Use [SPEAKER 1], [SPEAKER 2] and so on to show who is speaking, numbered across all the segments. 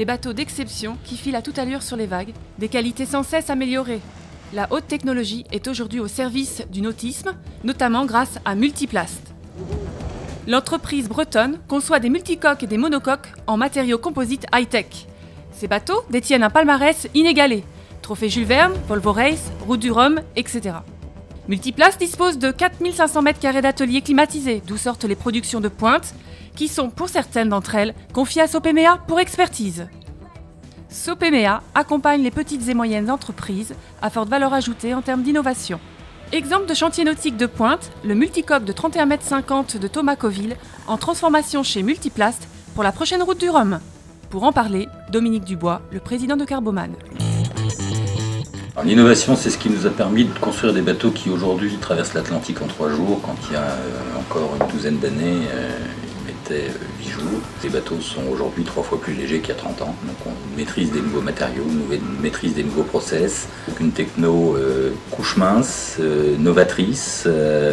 [SPEAKER 1] Des bateaux d'exception qui filent à toute allure sur les vagues, des qualités sans cesse améliorées. La haute technologie est aujourd'hui au service du nautisme, notamment grâce à Multiplast. L'entreprise bretonne conçoit des multicoques et des monocoques en matériaux composites high-tech. Ces bateaux détiennent un palmarès inégalé. Trophée Jules Verne, Volvo Race, Route du Rhum, etc. Multiplast dispose de 4500 m² d'ateliers climatisés, d'où sortent les productions de pointe, qui sont, pour certaines d'entre elles, confiées à Sopemea pour expertise. Sopemea accompagne les petites et moyennes entreprises à forte valeur ajoutée en termes d'innovation. Exemple de chantier nautique de pointe, le multicoque de 31,50 m de Thomas Coville en transformation chez Multiplast pour la prochaine route du Rhum. Pour en parler, Dominique Dubois, le président de Carboman.
[SPEAKER 2] L'innovation, c'est ce qui nous a permis de construire des bateaux qui aujourd'hui traversent l'Atlantique en 3 jours, quand il y a encore une douzaine d'années, ils mettaient 8 jours. Ces bateaux sont aujourd'hui 3 fois plus légers qu'il y a 30 ans, donc on maîtrise des nouveaux matériaux, on maîtrise des nouveaux process, une techno couche mince, novatrice,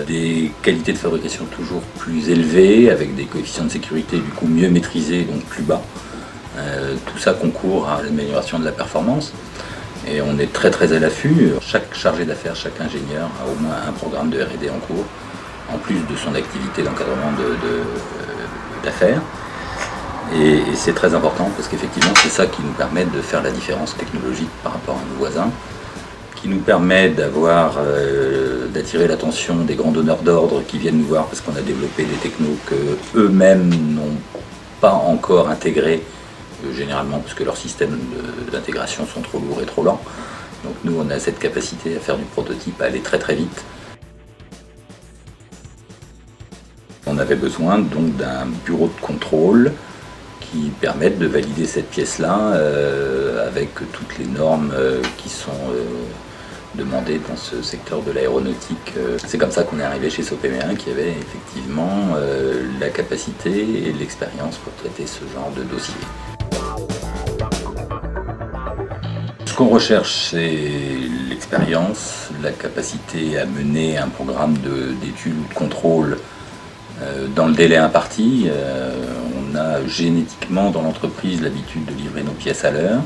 [SPEAKER 2] des qualités de fabrication toujours plus élevées, avec des coefficients de sécurité du coup mieux maîtrisés, donc plus bas. Tout ça concourt à l'amélioration de la performance. Et on est très à l'affût. Chaque chargé d'affaires, chaque ingénieur a au moins un programme de R&D en cours, en plus de son activité d'encadrement d'affaires. Et c'est très important parce qu'effectivement c'est ça qui nous permet de faire la différence technologique par rapport à nos voisins, qui nous permet d'attirer l'attention des grands donneurs d'ordre qui viennent nous voir parce qu'on a développé des technos qu'eux-mêmes n'ont pas encore intégrés, généralement parce que leurs systèmes d'intégration sont trop lourds et trop lents. Donc nous, on a cette capacité à faire du prototype, à aller très vite. On avait besoin donc d'un bureau de contrôle qui permette de valider cette pièce-là avec toutes les normes qui sont demandées dans ce secteur de l'aéronautique. C'est comme ça qu'on est arrivé chez Sopemea, qui avait effectivement la capacité et l'expérience pour traiter ce genre de dossier. Ce qu'on recherche, c'est l'expérience, la capacité à mener un programme d'études ou de contrôle dans le délai imparti. On a génétiquement dans l'entreprise l'habitude de livrer nos pièces à l'heure,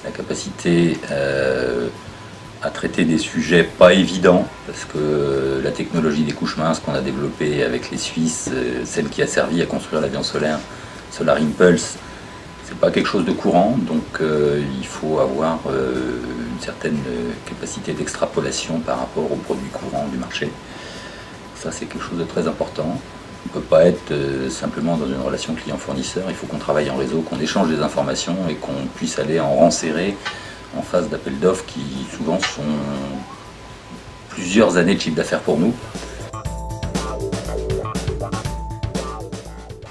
[SPEAKER 2] la capacité à traiter des sujets pas évidents, parce que la technologie des couches minces qu'on a développée avec les Suisses, celle qui a servi à construire l'avion solaire, Solar Impulse, c'est pas quelque chose de courant, donc il faut avoir une certaine capacité d'extrapolation par rapport aux produits courants du marché. Ça, c'est quelque chose de très important. On ne peut pas être simplement dans une relation client-fournisseur, il faut qu'on travaille en réseau, qu'on échange des informations et qu'on puisse aller en rang serré en phase d'appel d'offres qui souvent sont plusieurs années de chiffre d'affaires pour nous.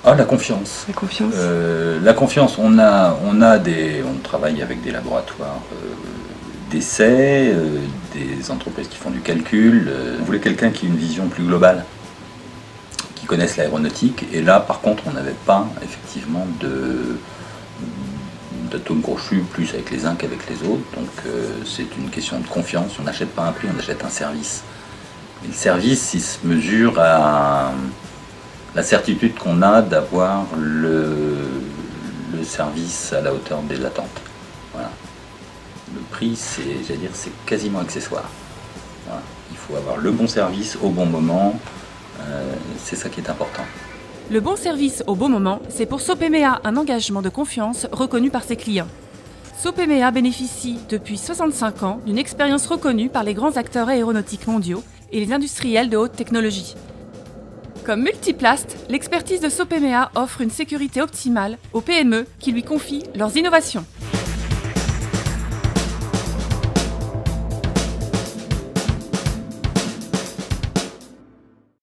[SPEAKER 2] Ah, la confiance.
[SPEAKER 1] La confiance.
[SPEAKER 2] La confiance, on travaille avec des laboratoires d'essais, des entreprises qui font du calcul. On voulait quelqu'un qui ait une vision plus globale, qui connaisse l'aéronautique. Et là, par contre, on n'avait pas effectivement d'atomes crochus plus avec les uns qu'avec les autres. Donc c'est une question de confiance. On n'achète pas un prix, on achète un service. Et le service, il se mesure à la certitude qu'on a d'avoir le service à la hauteur des attentes. Voilà. Le prix, c'est quasiment accessoire. Voilà. Il faut avoir le bon service au bon moment, c'est ça qui est important.
[SPEAKER 1] Le bon service au bon moment, c'est pour Sopemea un engagement de confiance reconnu par ses clients. Sopemea bénéficie depuis 65 ans d'une expérience reconnue par les grands acteurs aéronautiques mondiaux et les industriels de haute technologie. Comme Multiplast, l'expertise de Sopemea offre une sécurité optimale aux PME qui lui confient leurs innovations.